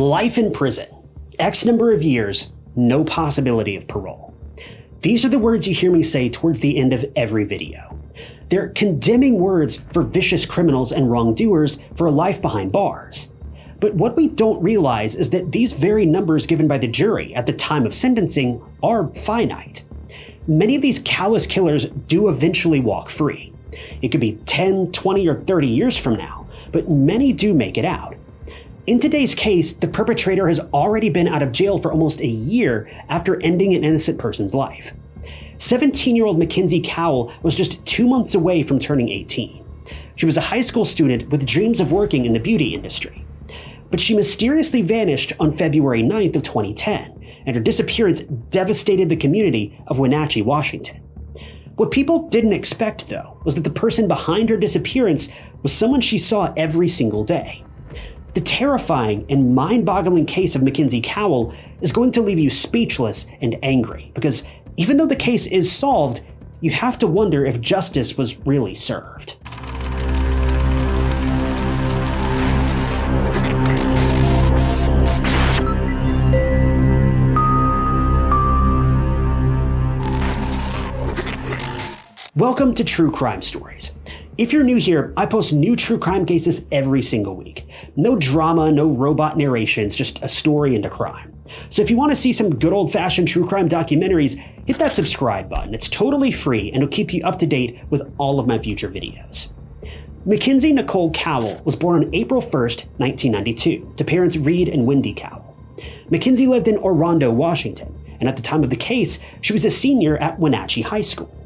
Life in prison. X number of years, no possibility of parole. These are the words you hear me say towards the end of every video. They're condemning words for vicious criminals and wrongdoers for a life behind bars. But what we don't realize is that these very numbers given by the jury at the time of sentencing are finite. Many of these callous killers do eventually walk free. It could be 10, 20, or 30 years from now, but many do make it out. In today's case, the perpetrator has already been out of jail for almost a year after ending an innocent person's life. 17-year-old Mackenzie Cowell was just 2 months away from turning 18. She was a high school student with dreams of working in the beauty industry. But she mysteriously vanished on February 9th of 2010, and her disappearance devastated the community of Wenatchee, Washington. What people didn't expect, though, was that the person behind her disappearance was someone she saw every single day. The terrifying and mind-boggling case of Mackenzie Cowell is going to leave you speechless and angry, because even though the case is solved, you have to wonder if justice was really served. Welcome to True Crime Stories. If you're new here, I post new true crime cases every single week. No drama, no robot narrations, just a story and a crime. So if you want to see some good old-fashioned true crime documentaries, hit that subscribe button. It's totally free and it'll keep you up to date with all of my future videos. Mackenzie Nicole Cowell was born on April 1st, 1992, to parents Reed and Wendy Cowell. Mackenzie lived in Orondo, Washington, and at the time of the case, she was a senior at Wenatchee High School.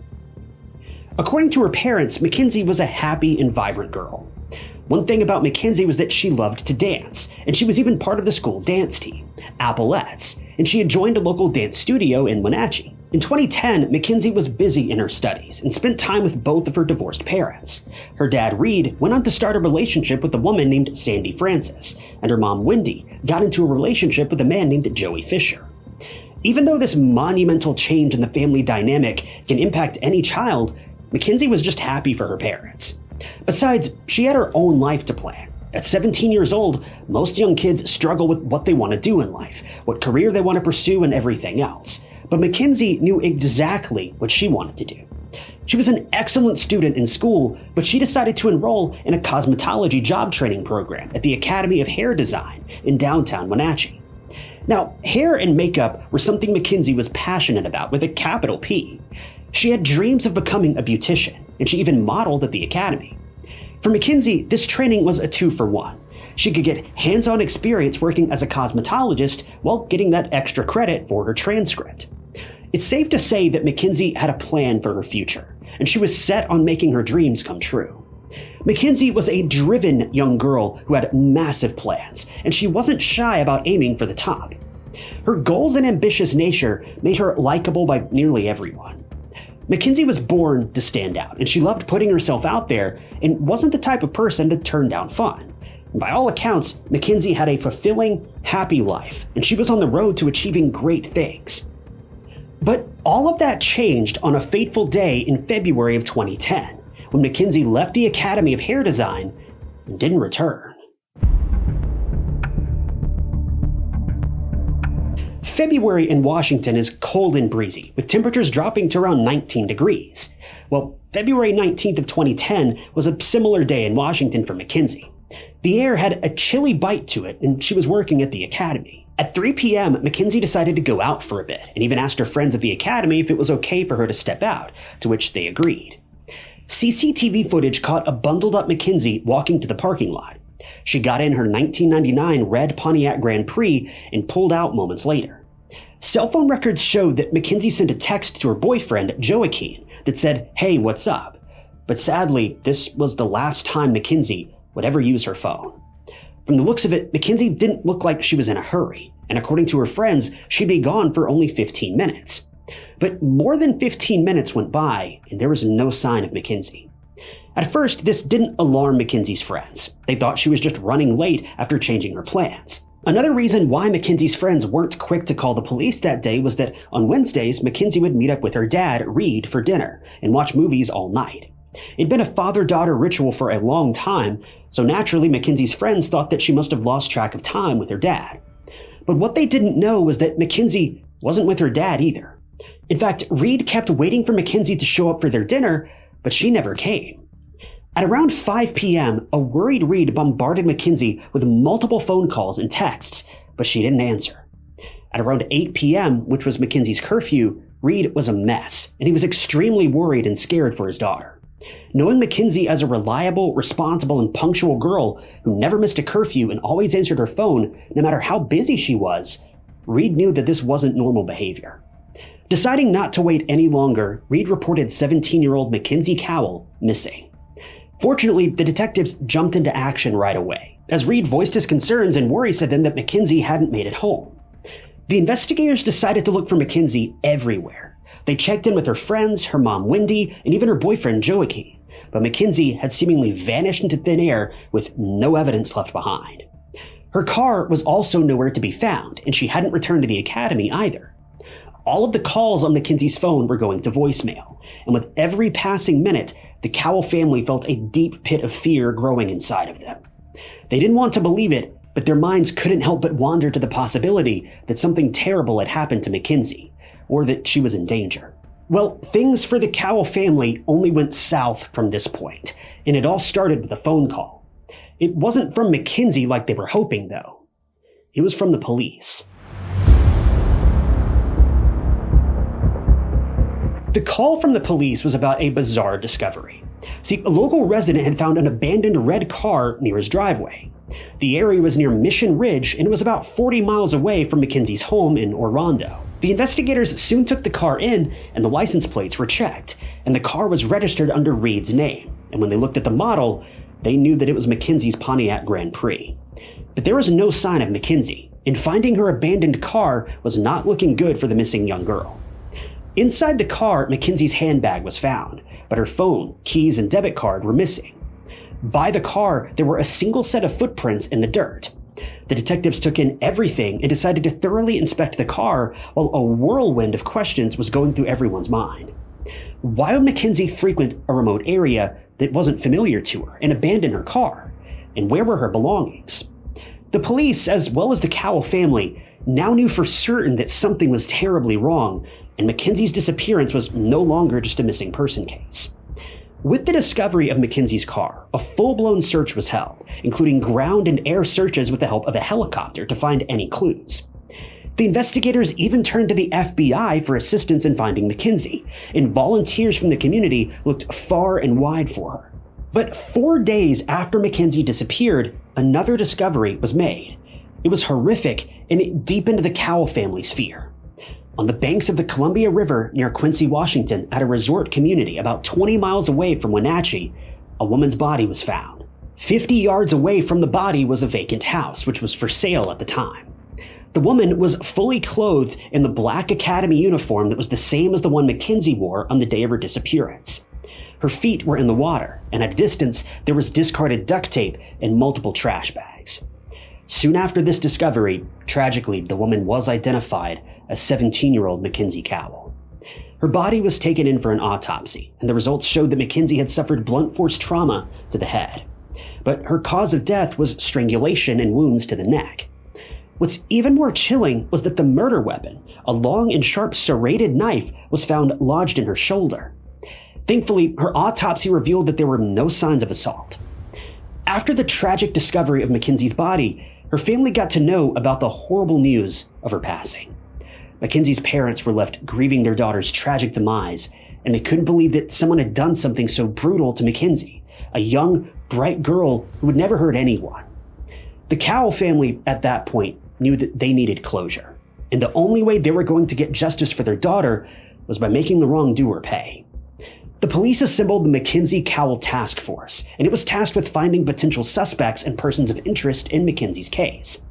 According to her parents, Mackenzie was a happy and vibrant girl. One thing about Mackenzie was that she loved to dance, and she was even part of the school dance team, Applettes, and she had joined a local dance studio in Wenatchee. In 2010, Mackenzie was busy in her studies and spent time with both of her divorced parents. Her dad, Reed, went on to start a relationship with a woman named Sandy Francis, and her mom, Wendy, got into a relationship with a man named Joey Fisher. Even though this monumental change in the family dynamic can impact any child, Mackenzie was just happy for her parents. Besides, she had her own life to plan. At 17 years old, most young kids struggle with what they want to do in life, what career they want to pursue, and everything else. But Mackenzie knew exactly what she wanted to do. She was an excellent student in school, but she decided to enroll in a cosmetology job training program at the Academy of Hair Design in downtown Wenatchee. Now, hair and makeup were something Mackenzie was passionate about with a capital P. She had dreams of becoming a beautician, and she even modeled at the academy. For Mackenzie, this training was a 2-for-1. She could get hands-on experience working as a cosmetologist while getting that extra credit for her transcript. It's safe to say that Mackenzie had a plan for her future, and she was set on making her dreams come true. Mackenzie was a driven young girl who had massive plans, and she wasn't shy about aiming for the top. Her goals and ambitious nature made her likable by nearly everyone. Mackenzie was born to stand out, and she loved putting herself out there and wasn't the type of person to turn down fun. And by all accounts, Mackenzie had a fulfilling, happy life, and she was on the road to achieving great things. But all of that changed on a fateful day in February of 2010, when Mackenzie left the Academy of Hair Design and didn't return. February in Washington is cold and breezy, with temperatures dropping to around 19 degrees. Well, February 19th of 2010 was a similar day in Washington for Mackenzie. The air had a chilly bite to it, and she was working at the academy. At 3 p.m., Mackenzie decided to go out for a bit, and even asked her friends at the academy if it was okay for her to step out, to which they agreed. CCTV footage caught a bundled-up Mackenzie walking to the parking lot. She got in her 1999 red Pontiac Grand Prix and pulled out moments later. Cell phone records showed that Mackenzie sent a text to her boyfriend, Joaquin, that said, "Hey, what's up?" But sadly, this was the last time Mackenzie would ever use her phone. From the looks of it, Mackenzie didn't look like she was in a hurry, and according to her friends, she'd be gone for only 15 minutes. But more than 15 minutes went by, and there was no sign of Mackenzie. At first, this didn't alarm Mackenzie's friends. They thought she was just running late after changing her plans. Another reason why Mackenzie's friends weren't quick to call the police that day was that on Wednesdays, Mackenzie would meet up with her dad, Reed, for dinner and watch movies all night. It'd been a father-daughter ritual for a long time, so naturally Mackenzie's friends thought that she must have lost track of time with her dad. But what they didn't know was that Mackenzie wasn't with her dad either. In fact, Reed kept waiting for Mackenzie to show up for their dinner, but she never came. At around 5 p.m., a worried Reed bombarded Mackenzie with multiple phone calls and texts, but she didn't answer. At around 8 p.m., which was Mackenzie's curfew, Reed was a mess, and he was extremely worried and scared for his daughter. Knowing Mackenzie as a reliable, responsible, and punctual girl who never missed a curfew and always answered her phone, no matter how busy she was, Reed knew that this wasn't normal behavior. Deciding not to wait any longer, Reed reported 17-year-old Mackenzie Cowell missing. Fortunately, the detectives jumped into action right away, as Reed voiced his concerns and worries to them that Mackenzie hadn't made it home. The investigators decided to look for Mackenzie everywhere. They checked in with her friends, her mom Wendy, and even her boyfriend Joachim, but Mackenzie had seemingly vanished into thin air with no evidence left behind. Her car was also nowhere to be found, and she hadn't returned to the academy either. All of the calls on Mackenzie's phone were going to voicemail, and with every passing minute, the Cowell family felt a deep pit of fear growing inside of them. They didn't want to believe it, but their minds couldn't help but wander to the possibility that something terrible had happened to Mackenzie, or that she was in danger. Well, things for the Cowell family only went south from this point, and it all started with a phone call. It wasn't from Mackenzie like they were hoping, though. It was from the police. The call from the police was about a bizarre discovery. See, a local resident had found an abandoned red car near his driveway. The area was near Mission Ridge, and it was about 40 miles away from Mackenzie's home in Orondo. The investigators soon took the car in, and the license plates were checked, and the car was registered under Reed's name. And when they looked at the model, they knew that it was Mackenzie's Pontiac Grand Prix. But there was no sign of Mackenzie, and finding her abandoned car was not looking good for the missing young girl. Inside the car, Mackenzie's handbag was found, but her phone, keys, and debit card were missing. By the car, there were a single set of footprints in the dirt. The detectives took in everything and decided to thoroughly inspect the car while a whirlwind of questions was going through everyone's mind. Why would Mackenzie frequent a remote area that wasn't familiar to her and abandon her car? And where were her belongings? The police, as well as the Cowell family, now knew for certain that something was terribly wrong, and Mackenzie's disappearance was no longer just a missing person case. With the discovery of Mackenzie's car, a full-blown search was held, including ground and air searches with the help of a helicopter to find any clues. The investigators even turned to the FBI for assistance in finding Mackenzie, and volunteers from the community looked far and wide for her. But 4 days after Mackenzie disappeared, another discovery was made. It was horrific, and it deepened the Cowell family's fear. On the banks of the Columbia River near Quincy, Washington, at a resort community about 20 miles away from Wenatchee, a woman's body was found. 50 yards away from the body was a vacant house, which was for sale at the time. The woman was fully clothed in the black academy uniform that was the same as the one Mackenzie wore on the day of her disappearance. Her feet were in the water, and at a distance, there was discarded duct tape and multiple trash bags. Soon after this discovery, tragically, the woman was identified as 17-year-old Mackenzie Cowell. Her body was taken in for an autopsy, and the results showed that Mackenzie had suffered blunt force trauma to the head. But her cause of death was strangulation and wounds to the neck. What's even more chilling was that the murder weapon, a long and sharp serrated knife, was found lodged in her shoulder. Thankfully, her autopsy revealed that there were no signs of assault. After the tragic discovery of Mackenzie's body, her family got to know about the horrible news of her passing. Mackenzie's parents were left grieving their daughter's tragic demise, and they couldn't believe that someone had done something so brutal to Mackenzie, a young, bright girl who had never hurt anyone. The Cowell family, at that point, knew that they needed closure, and the only way they were going to get justice for their daughter was by making the wrongdoer pay. The police assembled the Mackenzie Cowell Task Force, and it was tasked with finding potential suspects and persons of interest in Mackenzie's case.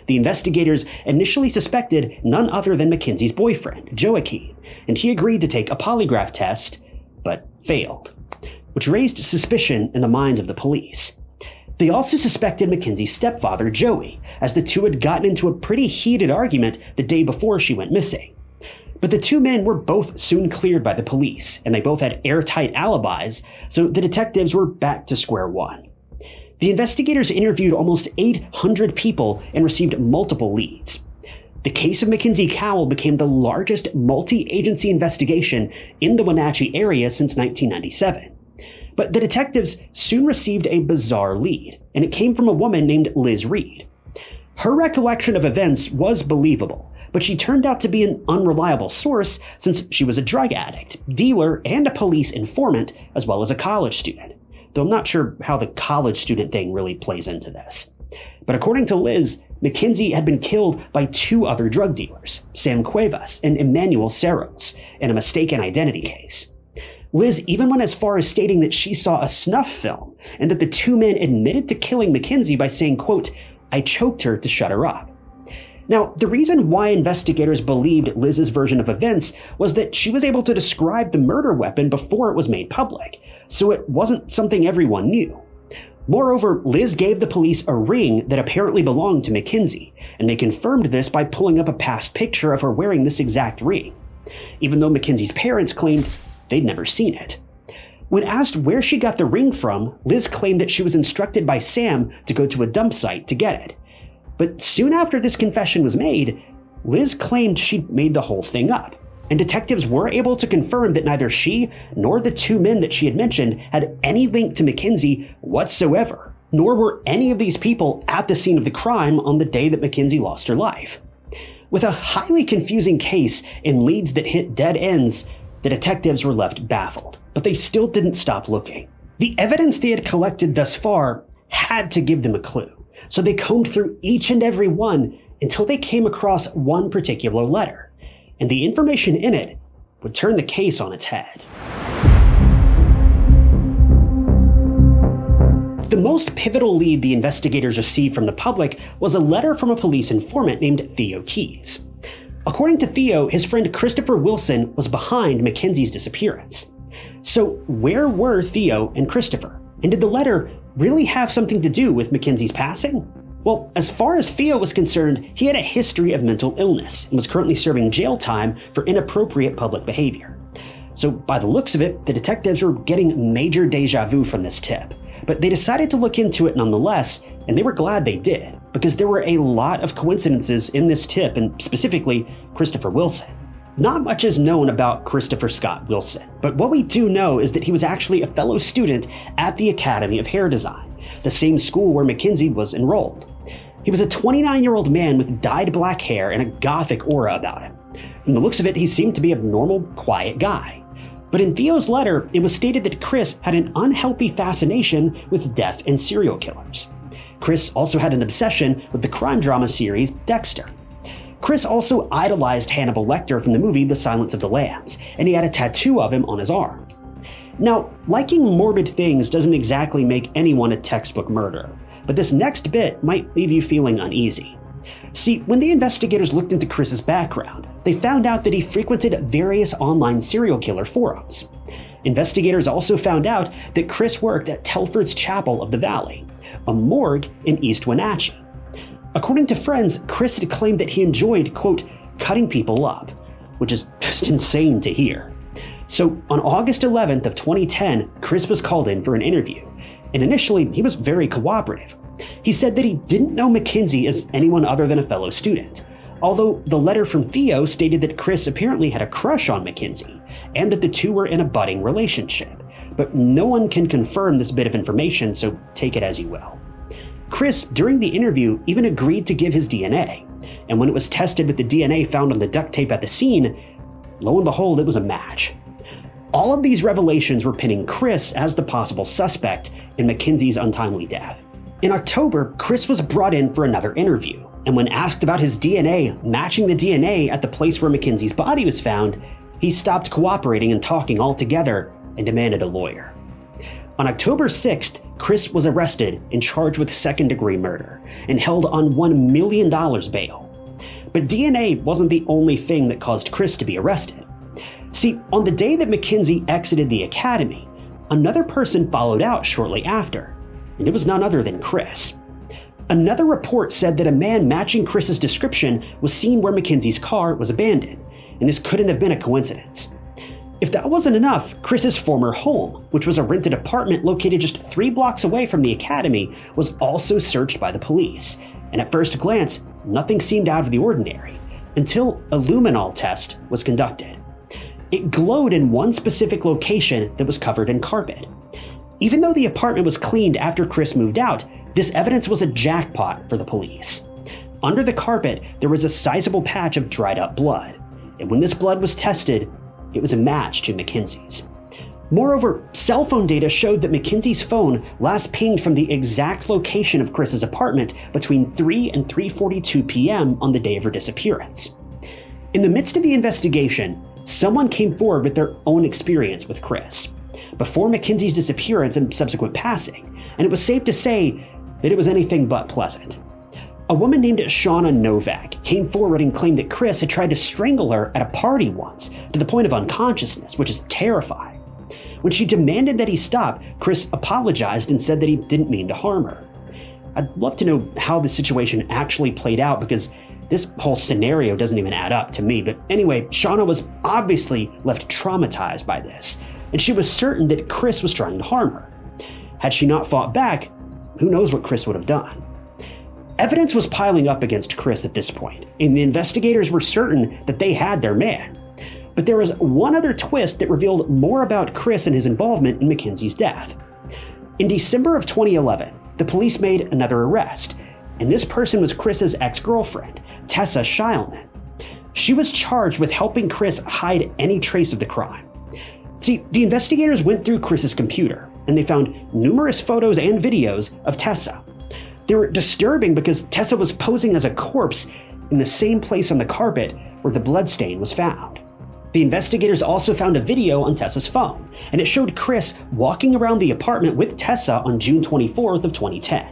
The investigators initially suspected none other than Mackenzie's boyfriend, Joachim, and he agreed to take a polygraph test, but failed, which raised suspicion in the minds of the police. They also suspected Mackenzie's stepfather, Joey, as the two had gotten into a pretty heated argument the day before she went missing. But the two men were both soon cleared by the police, and they both had airtight alibis, so the detectives were back to square one. The investigators interviewed almost 800 people and received multiple leads. The case of Mackenzie Cowell became the largest multi-agency investigation in the Wenatchee area since 1997. But the detectives soon received a bizarre lead, and it came from a woman named Liz Reed. Her recollection of events was believable, but she turned out to be an unreliable source since she was a drug addict, dealer, and a police informant, as well as a college student. Though I'm not sure how the college student thing really plays into this. But according to Liz, Mackenzie had been killed by two other drug dealers, Sam Cuevas and Emmanuel Serros, in a mistaken identity case. Liz even went as far as stating that she saw a snuff film and that the two men admitted to killing Mackenzie by saying, quote, "I choked her to shut her up." Now, the reason why investigators believed Liz's version of events was that she was able to describe the murder weapon before it was made public, so it wasn't something everyone knew. Moreover, Liz gave the police a ring that apparently belonged to Mackenzie, and they confirmed this by pulling up a past picture of her wearing this exact ring, even though Mackenzie's parents claimed they'd never seen it. When asked where she got the ring from, Liz claimed that she was instructed by Sam to go to a dump site to get it. But soon after this confession was made, Liz claimed she'd made the whole thing up, and detectives were able to confirm that neither she nor the two men that she had mentioned had any link to Mackenzie whatsoever, nor were any of these people at the scene of the crime on the day that Mackenzie lost her life. With a highly confusing case and leads that hit dead ends, the detectives were left baffled, but they still didn't stop looking. The evidence they had collected thus far had to give them a clue, so they combed through each and every one until they came across one particular letter, and the information in it would turn the case on its head. The most pivotal lead the investigators received from the public was a letter from a police informant named Theo Keys. According to Theo, his friend Christopher Wilson was behind Mackenzie's disappearance. So where were Theo and Christopher? And did the letter really have something to do with Mackenzie's passing? Well, as far as Theo was concerned, he had a history of mental illness and was currently serving jail time for inappropriate public behavior. So by the looks of it, the detectives were getting major deja vu from this tip. But they decided to look into it nonetheless, and they were glad they did, because there were a lot of coincidences in this tip, and specifically Christopher Wilson. Not much is known about Christopher Scott Wilson, but what we do know is that he was actually a fellow student at the Academy of Hair Design, the same school where Mackenzie was enrolled. He was a 29-year-old man with dyed black hair and a gothic aura about him. From the looks of it, he seemed to be a normal, quiet guy. But in Theo's letter, it was stated that Chris had an unhealthy fascination with death and serial killers. Chris also had an obsession with the crime drama series Dexter. Chris also idolized Hannibal Lecter from the movie The Silence of the Lambs, and he had a tattoo of him on his arm. Now, liking morbid things doesn't exactly make anyone a textbook murderer, but this next bit might leave you feeling uneasy. See, when the investigators looked into Chris's background, they found out that he frequented various online serial killer forums. Investigators also found out that Chris worked at Telford's Chapel of the Valley, a morgue in East Wenatchee. According to friends, Chris had claimed that he enjoyed, quote, cutting people up, which is just insane to hear. So on August 11th of 2010, Chris was called in for an interview, and initially he was very cooperative. He said that he didn't know Mackenzie as anyone other than a fellow student, although the letter from Theo stated that Chris apparently had a crush on Mackenzie, and that the two were in a budding relationship, but no one can confirm this bit of information, so take it as you will. Chris, during the interview, even agreed to give his DNA, and when it was tested with the DNA found on the duct tape at the scene, lo and behold, it was a match. All of these revelations were pinning Chris as the possible suspect in Mackenzie's untimely death. In October, Chris was brought in for another interview, and when asked about his DNA matching the DNA at the place where Mackenzie's body was found, he stopped cooperating and talking altogether and demanded a lawyer. On October 6th, Chris was arrested and charged with second-degree murder and held on $1 million bail. But DNA wasn't the only thing that caused Chris to be arrested. See, on the day that Mackenzie exited the academy, another person followed out shortly after, and it was none other than Chris. Another report said that a man matching Chris's description was seen where Mackenzie's car was abandoned, and this couldn't have been a coincidence. If that wasn't enough, Chris's former home, which was a rented apartment located just 3 blocks away from the academy, was also searched by the police. And at first glance, nothing seemed out of the ordinary, until a luminol test was conducted. It glowed in one specific location that was covered in carpet. Even though the apartment was cleaned after Chris moved out, this evidence was a jackpot for the police. Under the carpet, there was a sizable patch of dried up blood, and when this blood was tested, it was a match to Mackenzie's. Moreover, cell phone data showed that Mackenzie's phone last pinged from the exact location of Chris's apartment between 3 and 3:42 p.m. on the day of her disappearance. In the midst of the investigation, someone came forward with their own experience with Chris before Mackenzie's disappearance and subsequent passing, and it was safe to say that it was anything but pleasant. A woman named Shauna Novak came forward and claimed that Chris had tried to strangle her at a party once to the point of unconsciousness, which is terrifying. When she demanded that he stop, Chris apologized and said that he didn't mean to harm her. I'd love to know how the situation actually played out because this whole scenario doesn't even add up to me. But anyway, Shauna was obviously left traumatized by this, and she was certain that Chris was trying to harm her. Had she not fought back, who knows what Chris would have done. Evidence was piling up against Chris at this point, and the investigators were certain that they had their man. But there was one other twist that revealed more about Chris and his involvement in Mackenzie's death. In December of 2011, the police made another arrest, and this person was Chris's ex-girlfriend, Tessa Shilman. She was charged with helping Chris hide any trace of the crime. See, the investigators went through Chris's computer, and they found numerous photos and videos of Tessa. They were disturbing because Tessa was posing as a corpse in the same place on the carpet where the bloodstain was found. The investigators also found a video on Tessa's phone, and it showed Chris walking around the apartment with Tessa on June 24th of 2010.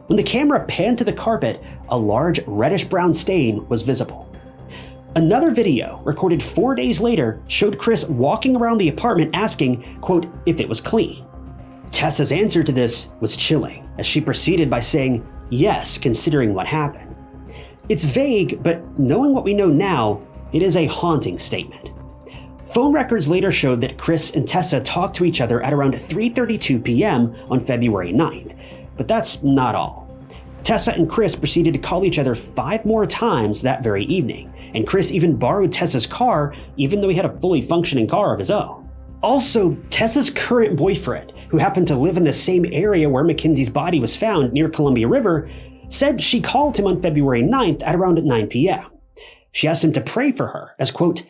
When the camera panned to the carpet, a large reddish-brown stain was visible. Another video, recorded 4 days later, showed Chris walking around the apartment asking, quote, if it was clean. Tessa's answer to this was chilling, as she proceeded by saying, yes, considering what happened. It's vague, but knowing what we know now, it is a haunting statement. Phone records later showed that Chris and Tessa talked to each other at around 3:32 p.m. on February 9th, but that's not all. Tessa and Chris proceeded to call each other 5 more times that very evening, and Chris even borrowed Tessa's car even though he had a fully functioning car of his own. Also, Tessa's current boyfriend, who happened to live in the same area where Mackenzie's body was found near Columbia River, said she called him on February 9th at around 9 p.m. She asked him to pray for her, as, quote,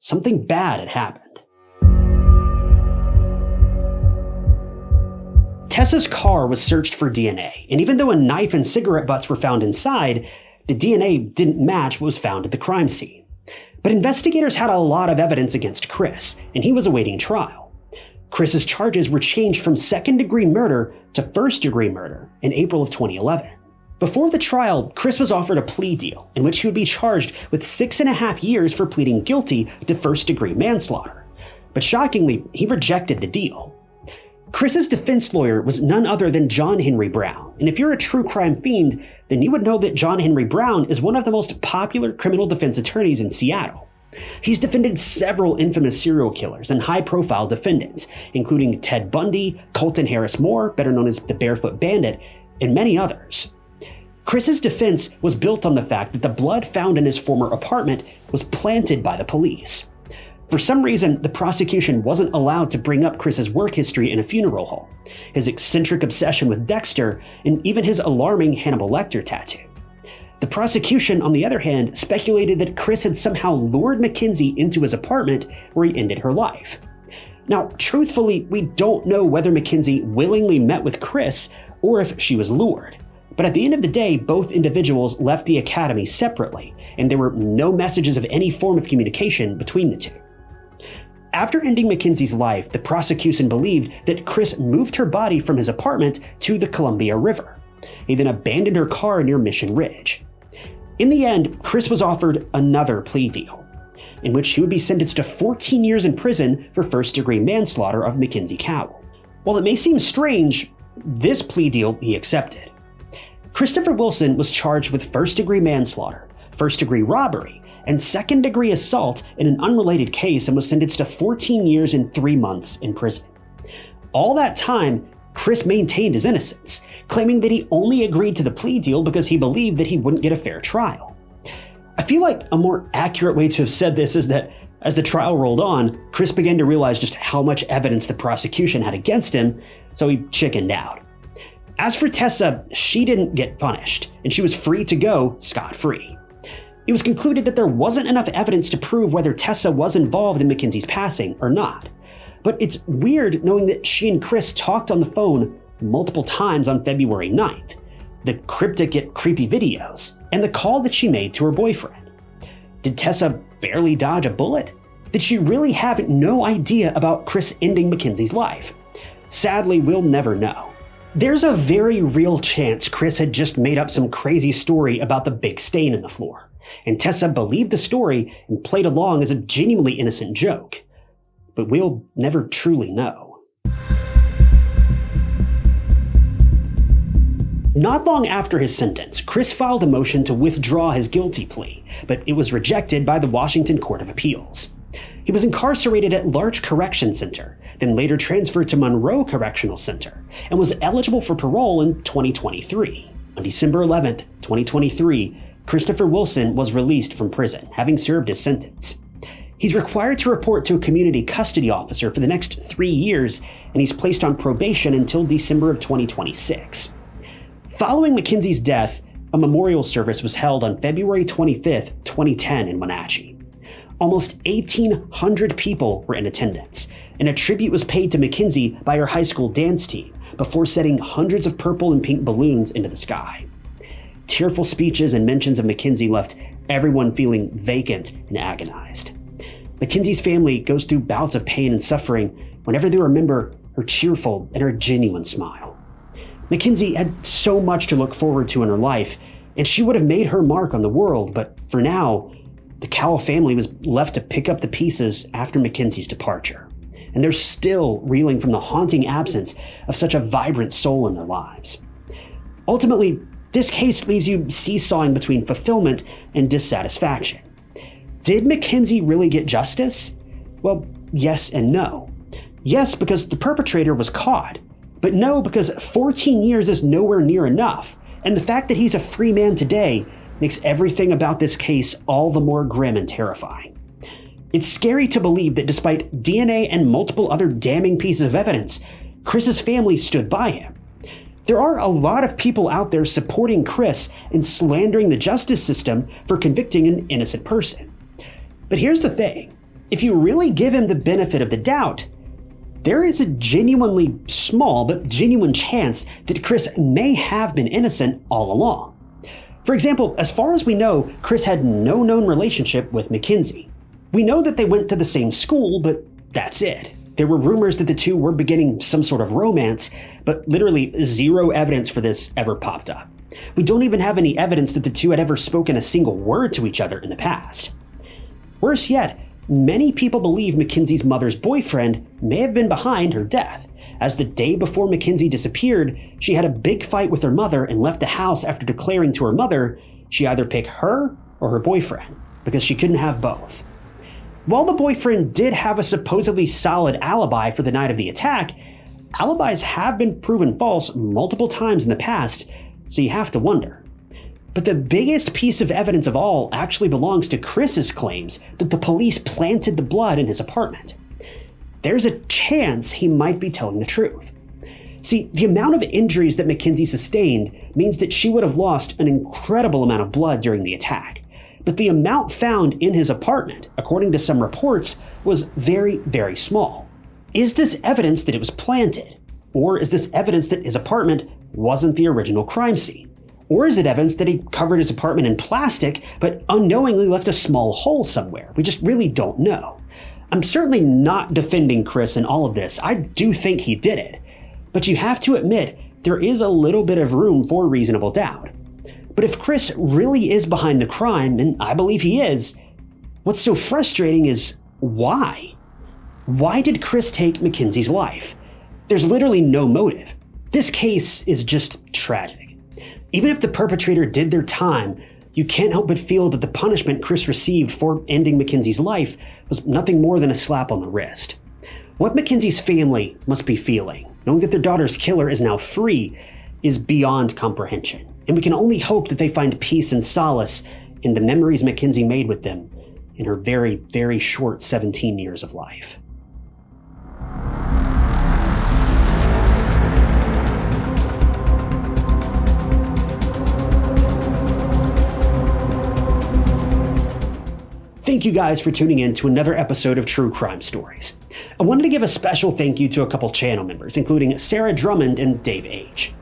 something bad had happened. Tessa's car was searched for DNA, and even though a knife and cigarette butts were found inside, the DNA didn't match what was found at the crime scene. But investigators had a lot of evidence against Chris, and he was awaiting trial. Chris's charges were changed from second-degree murder to first-degree murder in April of 2011. Before the trial, Chris was offered a plea deal in which he would be charged with 6.5 years for pleading guilty to first-degree manslaughter. But shockingly, he rejected the deal. Chris's defense lawyer was none other than John Henry Brown, and if you're a true crime fiend, then you would know that John Henry Brown is one of the most popular criminal defense attorneys in Seattle. He's defended several infamous serial killers and high-profile defendants, including Ted Bundy, Colton Harris Moore, better known as the Barefoot Bandit, and many others. Chris's defense was built on the fact that the blood found in his former apartment was planted by the police. For some reason, the prosecution wasn't allowed to bring up Chris's work history in a funeral home, his eccentric obsession with Dexter, and even his alarming Hannibal Lecter tattoo. The prosecution, on the other hand, speculated that Chris had somehow lured Mackenzie into his apartment where he ended her life. Now, truthfully, we don't know whether Mackenzie willingly met with Chris or if she was lured. But at the end of the day, both individuals left the academy separately, and there were no messages of any form of communication between the two. After ending Mackenzie's life, the prosecution believed that Chris moved her body from his apartment to the Columbia River. He then abandoned her car near Mission Ridge. In the end, Chris was offered another plea deal, in which he would be sentenced to 14 years in prison for first-degree manslaughter of Mackenzie Cowell. While it may seem strange, this plea deal he accepted. Christopher Wilson was charged with first-degree manslaughter, first-degree robbery, and second-degree assault in an unrelated case and was sentenced to 14 years and 3 months in prison. All that time, Chris maintained his innocence, claiming that he only agreed to the plea deal because he believed that he wouldn't get a fair trial. I feel like a more accurate way to have said this is that as the trial rolled on, Chris began to realize just how much evidence the prosecution had against him, so he chickened out. As for Tessa, she didn't get punished, and she was free to go scot-free. It was concluded that there wasn't enough evidence to prove whether Tessa was involved in Mackenzie's passing or not. But it's weird knowing that she and Chris talked on the phone multiple times on February 9th, the cryptic yet creepy videos, and the call that she made to her boyfriend. Did Tessa barely dodge a bullet? Did she really have no idea about Chris ending Mackenzie's life? Sadly, we'll never know. There's a very real chance Chris had just made up some crazy story about the big stain in the floor, and Tessa believed the story and played along as a genuinely innocent joke. But we'll never truly know. Not long after his sentence, Chris filed a motion to withdraw his guilty plea, but it was rejected by the Washington Court of Appeals. He was incarcerated at Larch Correction Center, then later transferred to Monroe Correctional Center, and was eligible for parole in 2023. On December 11, 2023, Christopher Wilson was released from prison, having served his sentence. He's required to report to a community custody officer for the next 3 years, and he's placed on probation until December of 2026. Following Mackenzie's death, a memorial service was held on February 25, 2010 in Wenatchee. Almost 1,800 people were in attendance, and a tribute was paid to Mackenzie by her high school dance team before setting hundreds of purple and pink balloons into the sky. Tearful speeches and mentions of Mackenzie left everyone feeling vacant and agonized. Mackenzie's family goes through bouts of pain and suffering whenever they remember her cheerful and her genuine smile. Mackenzie had so much to look forward to in her life, and she would have made her mark on the world, but for now, the Cowell family was left to pick up the pieces after Mackenzie's departure, and they're still reeling from the haunting absence of such a vibrant soul in their lives. Ultimately, this case leaves you seesawing between fulfillment and dissatisfaction. Did Mackenzie really get justice? Well, yes and no. Yes, because the perpetrator was caught, but no, because 14 years is nowhere near enough, and the fact that he's a free man today makes everything about this case all the more grim and terrifying. It's scary to believe that despite DNA and multiple other damning pieces of evidence, Chris's family stood by him. There are a lot of people out there supporting Chris and slandering the justice system for convicting an innocent person. But here's the thing, if you really give him the benefit of the doubt, there is a genuinely small but genuine chance that Chris may have been innocent all along. For example, as far as we know, Chris had no known relationship with Mackenzie. We know that they went to the same school, but that's it. There were rumors that the two were beginning some sort of romance, but literally zero evidence for this ever popped up. We don't even have any evidence that the two had ever spoken a single word to each other in the past. Worse yet, many people believe Mackenzie's mother's boyfriend may have been behind her death, as the day before Mackenzie disappeared, she had a big fight with her mother and left the house after declaring to her mother she'd either pick her or her boyfriend, because she couldn't have both. While the boyfriend did have a supposedly solid alibi for the night of the attack, alibis have been proven false multiple times in the past, so you have to wonder. But the biggest piece of evidence of all actually belongs to Chris's claims that the police planted the blood in his apartment. There's a chance he might be telling the truth. See, the amount of injuries that Mackenzie sustained means that she would have lost an incredible amount of blood during the attack. But the amount found in his apartment, according to some reports, was very, very small. Is this evidence that it was planted? Or is this evidence that his apartment wasn't the original crime scene? Or is it evidence that he covered his apartment in plastic, but unknowingly left a small hole somewhere? We just really don't know. I'm certainly not defending Chris in all of this. I do think he did it. But you have to admit, there is a little bit of room for reasonable doubt. But if Chris really is behind the crime, and I believe he is, what's so frustrating is why? Why did Chris take Mackenzie's life? There's literally no motive. This case is just tragic. Even if the perpetrator did their time, you can't help but feel that the punishment Chris received for ending Mackenzie's life was nothing more than a slap on the wrist. What Mackenzie's family must be feeling, knowing that their daughter's killer is now free, is beyond comprehension, and we can only hope that they find peace and solace in the memories Mackenzie made with them in her very, very short 17 years of life. Thank you guys for tuning in to another episode of True Crime Stories. I wanted to give a special thank you to a couple channel members, including Sarah Drummond and Dave H.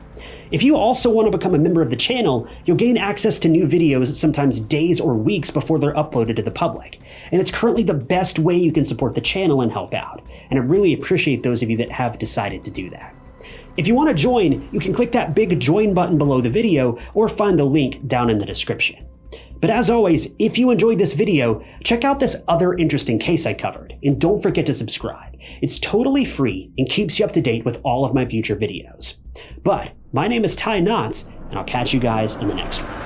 If you also want to become a member of the channel, you'll gain access to new videos sometimes days or weeks before they're uploaded to the public. And it's currently the best way you can support the channel and help out. And I really appreciate those of you that have decided to do that. If you want to join, you can click that big join button below the video or find the link down in the description. But as always, if you enjoyed this video, check out this other interesting case I covered, and don't forget to subscribe. It's totally free and keeps you up to date with all of my future videos. But my name is Ty Knotts, and I'll catch you guys in the next one.